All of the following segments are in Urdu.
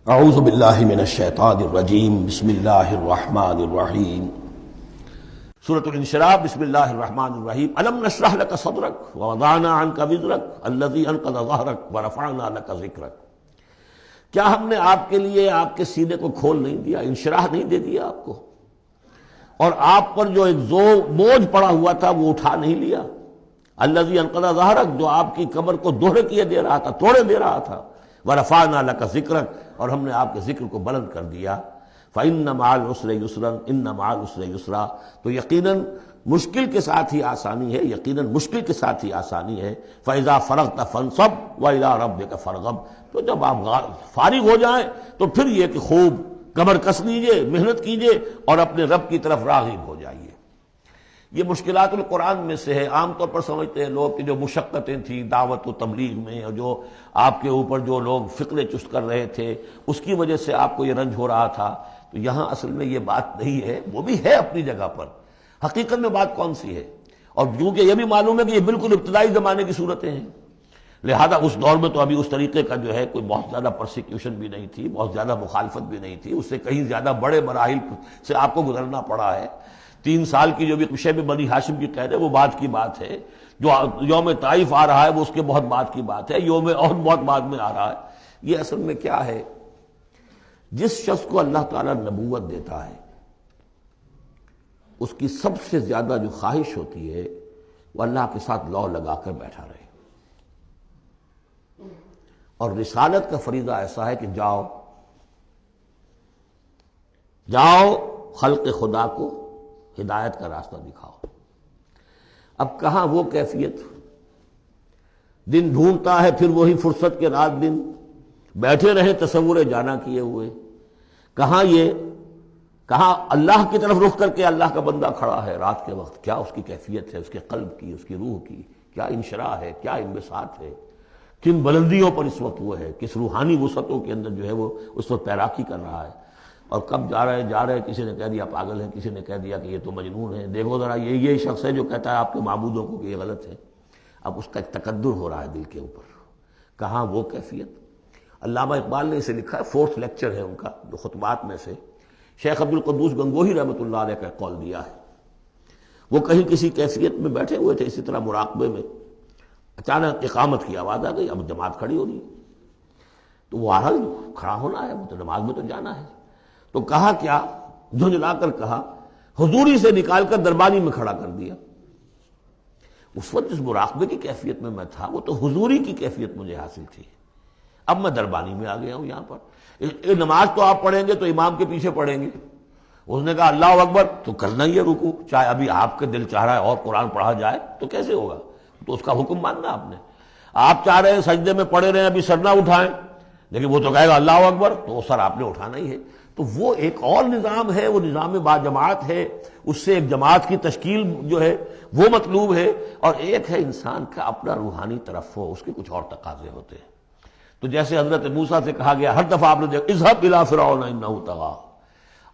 اعوذ باللہ من الشیطان الرجیم بسم اللہ الرحمن الرحیم سورۃ الانشراح بسم اللہ الرحمن الرحیم الم نشرح لک صدرک ووضعنا عنک وزرک الذی انقض ظہرک ورفعنا لک ذکرک۔ کیا ہم نے آپ کے لیے آپ کے سینے کو کھول نہیں دیا، انشراح نہیں دے دیا آپ کو، اور آپ پر جو ایک بوجھ پڑا ہوا تھا وہ اٹھا نہیں لیا۔ الذی انقض ظہرک، جو آپ کی کمر کو دوہرے کیے دے رہا تھا، توڑے دے رہا تھا۔ ورفعنا لک ذکرک، اور ہم نے آپ کے ذکر کو بلند کر دیا۔ فإن مع العسر یسرا ان مع العسر یسرا، تو یقیناً مشکل کے ساتھ ہی آسانی ہے، یقیناً مشکل کے ساتھ ہی آسانی ہے۔ فإذا فرغت فانصب وإلى ربك فارغب، تو جب آپ فارغ ہو جائیں تو پھر یہ کہ خوب کمر کس لیجئے، محنت کیجئے اور اپنے رب کی طرف راغب ہو جائیے۔ یہ مشکلات القرآن میں سے ہے۔ عام طور پر سمجھتے ہیں لوگ کہ جو مشقتیں تھیں دعوت و تبلیغ میں، اور جو آپ کے اوپر جو لوگ فکرے چست کر رہے تھے اس کی وجہ سے آپ کو یہ رنج ہو رہا تھا، تو یہاں اصل میں یہ بات نہیں ہے، وہ بھی ہے اپنی جگہ پر۔ حقیقت میں بات کون سی ہے؟ اور کیونکہ یہ بھی معلوم ہے کہ یہ بالکل ابتدائی زمانے کی صورتیں ہیں، لہذا اس دور میں تو ابھی اس طریقے کا جو ہے کوئی بہت زیادہ پرسیکیوشن بھی نہیں تھی، بہت زیادہ مخالفت بھی نہیں تھی، اس سے کہیں زیادہ بڑے مراحل سے آپ کو گزرنا پڑا ہے۔ 3 سال کی جو بھی شیب بنی ہاشم کی قید ہے وہ بعد کی بات ہے، جو یوم طائف آ رہا ہے وہ اس کے بہت بعد کی بات ہے، یوم عہد بہت بعد میں آ رہا ہے۔ یہ اصل میں کیا ہے؟ جس شخص کو اللہ تعالیٰ نبوت دیتا ہے اس کی سب سے زیادہ جو خواہش ہوتی ہے وہ اللہ کے ساتھ لو لگا کر بیٹھا رہے، اور رسالت کا فریضہ ایسا ہے کہ جاؤ خلق خدا کو ہدایت کا راستہ دکھاؤ۔ اب کہاں وہ کیفیت؟ دن ڈھونڈتا ہے پھر وہی فرصت کے رات دن بیٹھے رہے تصور جانا کیے ہوئے۔ کہاں اللہ کی طرف رخ کر کے اللہ کا بندہ کھڑا ہے رات کے وقت، کیا اس کی کیفیت ہے، اس کے قلب کی، اس کی روح کی کیا انشراح ہے، کیا انبساط ہے، کن بلندیوں پر اس وقت وہ ہے، کس روحانی وسعتوں کے اندر جو ہے وہ اس وقت تیراکی کر رہا ہے۔ اور کب جا رہے کسی نے کہہ دیا پاگل ہے، کسی نے کہہ دیا کہ یہ تو مجنون ہے۔ دیکھو ذرا یہ شخص ہے جو کہتا ہے آپ کے معبودوں کو کہ یہ غلط ہے۔ اب اس کا ایک تکدر ہو رہا ہے دل کے اوپر، کہاں وہ کیفیت؟ علامہ اقبال نے اسے لکھا ہے، 4th لیکچر ہے ان کا جو خطبات میں سے شیخ عبد القدوس گنگوہی رحمۃ اللہ علیہ کا قول دیا ہے۔ وہ کہیں کسی کیفیت میں بیٹھے ہوئے تھے، اسی طرح مراقبے میں، اچانک اقامت کی آواز آ گئی، اب جماعت کھڑی ہو رہی ہے، تو وہ کھڑا ہونا ہے، وہ تو نماز میں تو جانا ہے۔ تو کہا کیا؟ جھنجھلا کر کہا، حضوری سے نکال کر دربانی میں کھڑا کر دیا۔ اس وقت جس مراقبے کی کیفیت میں میں تھا وہ تو حضوری کی کیفیت مجھے حاصل تھی، اب میں دربانی میں آ گیا ہوں یہاں پر۔ نماز تو آپ پڑھیں گے تو امام کے پیچھے پڑھیں گے۔ اس نے کہا اللہ اکبر، تو کرنا ہی ہے رکوع، چاہے ابھی آپ کے دل چاہ رہا ہے اور قرآن پڑھا جائے تو کیسے ہوگا؟ تو اس کا حکم ماننا آپ نے۔ آپ چاہ رہے ہیں سجدے میں پڑے رہے ابھی سر نہ اٹھائیں، لیکن وہ تو کہے گا اللہ اکبر، تو سر آپ نے اٹھانا ہی ہے۔ تو وہ ایک اور نظام ہے، وہ نظام با جماعت ہے، اس سے ایک جماعت کی تشکیل جو ہے وہ مطلوب ہے، اور ایک ہے انسان کا اپنا روحانی طرف ہو، اس کے کچھ اور تقاضے ہوتے ہیں۔ تو جیسے حضرت موسیٰ سے کہا گیا، ہر دفعہ آپ نے دیکھا اذهب الى فرعون انه طغى،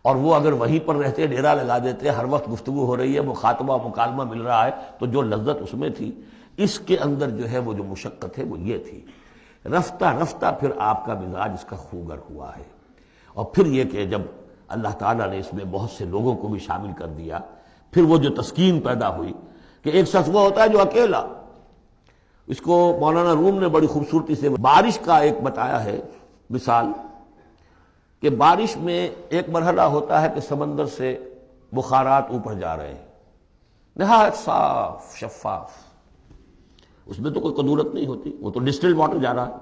اور وہ اگر وہیں پر رہتے، ڈیرا لگا دیتے، ہر وقت گفتگو ہو رہی ہے، مخاطبہ مکالمہ مل رہا ہے، تو جو لذت اس میں تھی، اس کے اندر جو ہے وہ جو مشقت ہے وہ یہ تھی۔ رفتہ رفتہ پھر آپ کا مزاج اس کا خوگر ہوا ہے، اور پھر یہ کہ جب اللہ تعالیٰ نے اس میں بہت سے لوگوں کو بھی شامل کر دیا، پھر وہ جو تسکین پیدا ہوئی کہ ایک شخص وہ ہوتا ہے جو اکیلا۔ اس کو مولانا روم نے بڑی خوبصورتی سے بارش کا ایک بتایا ہے مثال، کہ بارش میں ایک مرحلہ ہوتا ہے کہ سمندر سے بخارات اوپر جا رہے ہیں، نہایت صاف شفاف، اس میں تو کوئی قدورت نہیں ہوتی، وہ تو ڈسٹلڈ واٹر جا رہا ہے۔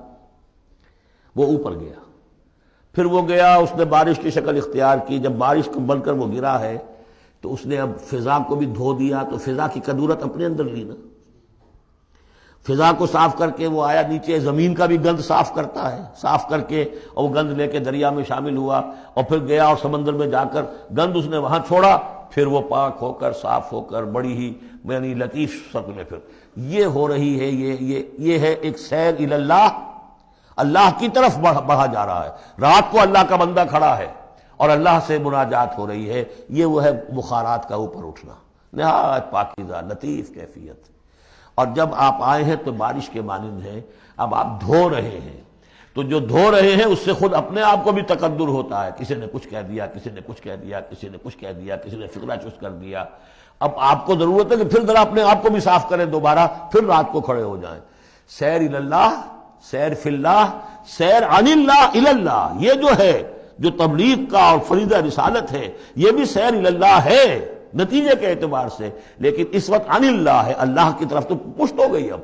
وہ اوپر گیا، پھر وہ گیا، اس نے بارش کی شکل اختیار کی، جب بارش کو بن کر وہ گرا ہے تو اس نے اب فضا کو بھی دھو دیا، تو فضا کی قدورت اپنے اندر لی نا، فضا کو صاف کر کے وہ آیا نیچے، زمین کا بھی گند صاف کرتا ہے، صاف کر کے اور وہ گند لے کے دریا میں شامل ہوا، اور پھر گیا اور سمندر میں جا کر گند اس نے وہاں چھوڑا، پھر وہ پاک ہو کر صاف ہو کر بڑی ہی یعنی لطیف شکل میں پھر یہ ہو رہی ہے۔ یہ ہے ایک سیر الی اللہ، اللہ کی طرف بڑھا جا رہا ہے۔ رات کو اللہ کا بندہ کھڑا ہے اور اللہ سے مناجات ہو رہی ہے، یہ وہ ہے بخارات کا اوپر اٹھنا، نہایت پاکیزہ لطیف کیفیت۔ اور جب آپ آئے ہیں تو بارش کے مانند ہے، اب آپ دھو رہے ہیں، تو جو دھو رہے ہیں اس سے خود اپنے آپ کو بھی تقدر ہوتا ہے، کسی نے کچھ کہہ دیا، کسی نے کچھ کہہ دیا، کسی نے کچھ کہہ دیا، کسی نے فکرہ چست کر دیا. اب آپ کو ضرورت ہے کہ پھر ذرا اپنے آپ کو بھی صاف کریں دوبارہ، پھر رات کو کھڑے ہو جائیں. سیر اللہ، سیر فی اللہ، سیر عن اللہ الی اللہ، یہ جو ہے جو تبلیغ کا اور فریضہ رسالت ہے، یہ بھی سیر الی اللہ ہے نتیجے کے اعتبار سے، لیکن اس وقت عن اللہ ہے، اللہ کی طرف تو پشت ہو گئی. اب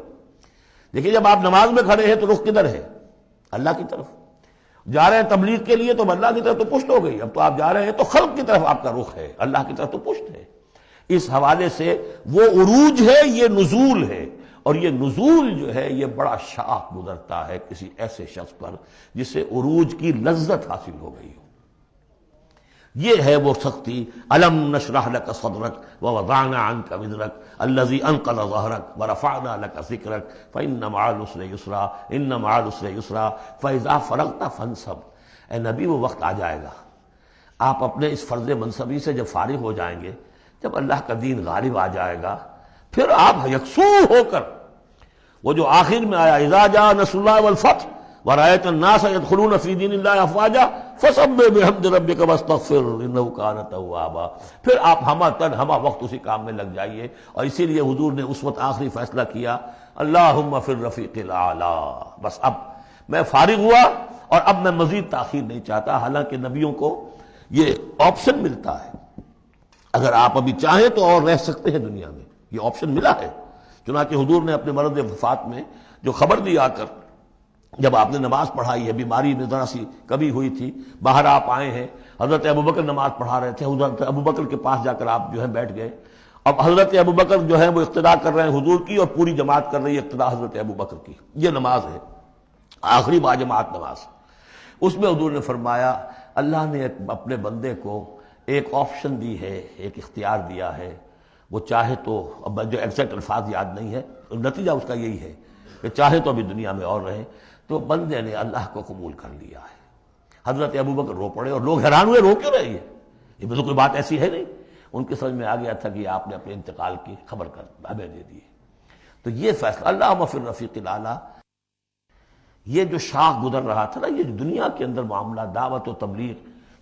دیکھیے جب آپ نماز میں کھڑے ہیں تو رخ کدھر ہے؟ اللہ کی طرف. جا رہے ہیں تبلیغ کے لیے تو اللہ کی طرف تو پشت ہو گئی. اب تو آپ جا رہے ہیں تو خلق کی طرف آپ کا رخ ہے، اللہ کی طرف تو پشت ہے. اس حوالے سے وہ عروج ہے، یہ نزول ہے، اور یہ نزول جو ہے یہ بڑا شاق گزرتا ہے کسی ایسے شخص پر جسے عروج کی لذت حاصل ہو گئی ہو. یہ ہے وہ سختی. الم نشرح لک صدرک ووضعنا عنک وزرک الذی انقض ظہرک ورفعنا لک ذکرک فإن مع العسر یسرا ان مع العسر یسرا فإذا فرغت فانصب. اے نبی وہ وقت آ جائے گا، آپ اپنے اس فرض منصبی سے جب فارغ ہو جائیں گے، جب اللہ کا دین غالب آ جائے گا، پھر آپ یکسو ہو کر وہ جو آخر میں آیا اذا جاء نصر اللہ والفتح ورأيت الناس يدخلون في دين الله افواجا فسبح بحمد ربك واستغفر انه كان توابا، پھر آپ ہمہ وقت اسی کام میں لگ جائیے. اور اسی لیے حضور نے اس وقت آخری فیصلہ کیا اللہم فی الرفیق الاعلی. بس اب میں فارغ ہوا اور اب میں مزید تاخیر نہیں چاہتا. حالانکہ نبیوں کو یہ آپشن ملتا ہے، اگر آپ ابھی چاہیں تو اور رہ سکتے ہیں دنیا میں، یہ آپشن ملا ہے. چنانچہ حضور نے اپنے مرض وفات میں جو خبر دی آ کر، جب آپ نے نماز پڑھائی ہے، بیماری میں ذرا سی کمی ہوئی تھی، باہر آپ آئے ہیں، حضرت ابوبکر نماز پڑھا رہے تھے، حضرت ابوبکر کے پاس جا کر آپ جو ہے بیٹھ گئے. اب حضرت ابوبکر جو ہے وہ اقتدا کر رہے ہیں حضور کی، اور پوری جماعت کر رہی ہے اقتدا حضرت ابوبکر کی. یہ نماز ہے، آخری باجماعت نماز. اس میں حضور نے فرمایا اللہ نے اپنے بندے کو ایک آپشن دی ہے، ایک اختیار دیا ہے. وہ چاہے تو، اب جو ایگزیکٹ الفاظ یاد نہیں ہے، نتیجہ اس کا یہی ہے کہ چاہے تو ابھی دنیا میں اور رہے. تو بندے نے اللہ کو قبول کر لیا ہے. حضرت ابوبکر رو پڑے اور لوگ حیران ہوئے، رو کیوں رہی ہے؟ یہ تو کوئی بات ایسی ہے نہیں. ان کے سمجھ میں آ گیا تھا کہ آپ نے اپنے انتقال کی خبر کر ہمیں دے دی. تو یہ فیصلہ اللہم فی الرفیق الاعلی، یہ جو شاخ گزر رہا تھا نا، یہ دنیا کے اندر معاملہ دعوت و تبلیغ،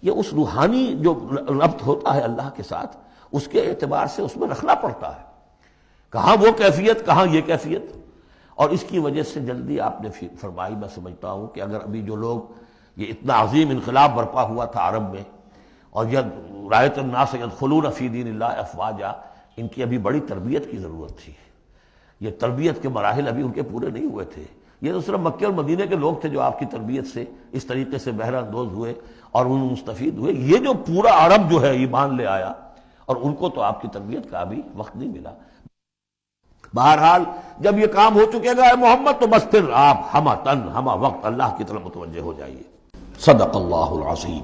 یہ اس روحانی جو ربط ہوتا ہے اللہ کے ساتھ، اس کے اعتبار سے اس میں رکھنا پڑتا ہے. کہاں وہ کیفیت، کہاں یہ کیفیت. اور اس کی وجہ سے جلدی آپ نے فرمائی، میں سمجھتا ہوں کہ اگر ابھی جو لوگ، یہ اتنا عظیم انقلاب برپا ہوا تھا عرب میں، اور یہ رأیت الناس يدخلون فی دین اللہ افواجا، ان کی ابھی بڑی تربیت کی ضرورت تھی. یہ تربیت کے مراحل ابھی ان کے پورے نہیں ہوئے تھے. یہ تو صرف مکے اور مدینے کے لوگ تھے جو آپ کی تربیت سے اس طریقے سے بہرہ اندوز ہوئے اور ان مستفید ہوئے. یہ جو پورا عرب جو ہے ایمان لے آیا، اور ان کو تو آپ کی تربیت کا ابھی وقت نہیں ملا. بہرحال جب یہ کام ہو چکے گا محمد، تو بس پھر آپ ہمہ وقت اللہ کی طرف متوجہ ہو جائیے. صدق اللہ العظیم.